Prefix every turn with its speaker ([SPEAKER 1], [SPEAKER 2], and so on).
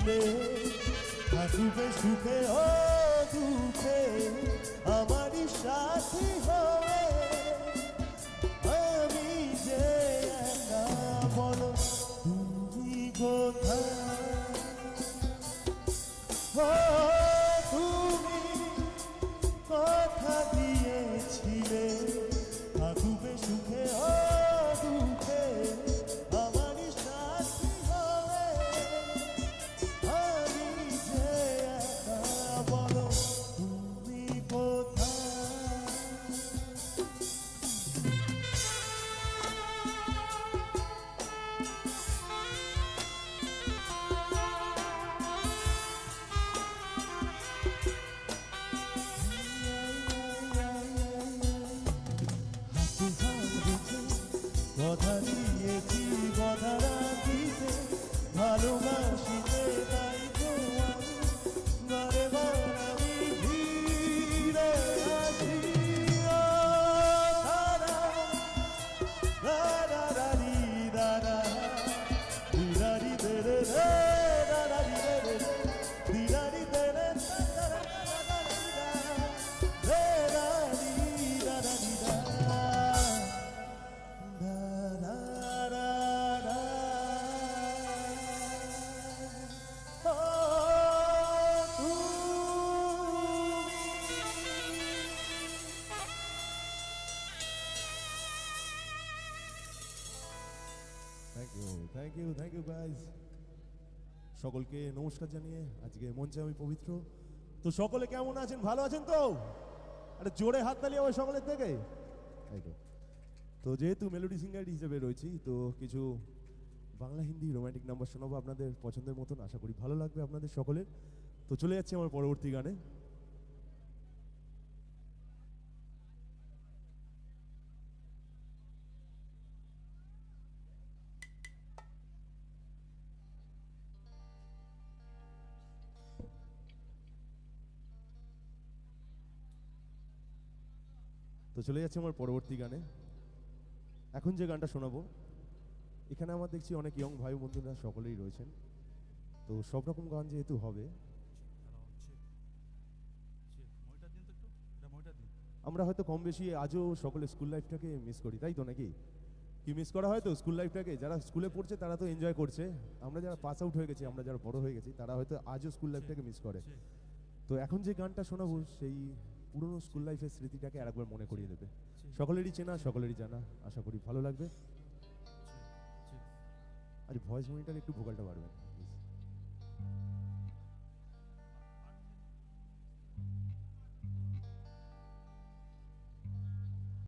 [SPEAKER 1] ছিলে থাকবে সুখে ও দুঃখে আমারই সাথী হয়ে আমি যে একা বলো তুমি কোথায় ও তুমি কথা দিয়েছিলে থাকবে সুখে ও দুঃখে আমারই সাথী হয়ে আমি যে একা বলো তুমি কোথায় কথা দিয়েছি কথা রাখিতে ভালোবাসিতে তাই তো আমি বারে বার আমি ফিরে আসি ও তারা দাদা দাদি দাদা দিদারি দেরে রে দাদারি Dere দিদারি Dere thank you guys সকলকে নমস্কার জানিয়ে আজকে মঞ্চে আমি পবিত্র তো সকলে কেমন আছেন ভালো আছেন তো আরে জোরে হাত তালি আমার সকলের থেকে তো যেহেতু মেলোডি সিঙ্গার হিসেবে রয়েছি তো কিছু বাংলা হিন্দি রোমান্টিক নাম্বার শোনাবো আপনাদের পছন্দের মতন আশা করি ভালো লাগবে আপনাদের সকলের তো চলে যাচ্ছি আমার পরবর্তী গানে তো চলে যাচ্ছে আমার পরবর্তী গানে এখন যে গানটা শোনাবো এখানে আমার দেখছি অনেক ইয়ং ভাই বন্ধুরা সকলেই রয়েছেন তো সব রকম গান যেহেতু হবে আমরা হয়তো কম বেশি আজও সকলে স্কুল লাইফটাকে মিস করি তাই তো নাকি কি মিস করা হয় তো স্কুল লাইফটাকে যারা স্কুলে পড়ছে তারা তো এনজয় করছে আমরা যারা পাস আউট হয়ে গেছি আমরা যারা বড় হয়ে গেছি তারা হয়তো আজও স্কুল লাইফটাকে মিস করে তো এখন যে গানটা শোনাবো সেই পুরনো স্কুল লাইফের স্মৃতিটাকে আরেকবার মনে করিয়ে দেবে সকলেরই চেনা সকলেরই জানা আশা করি ভালো লাগবে আর ভয়েস মনিটর একটু ভোকালটা বাড়বে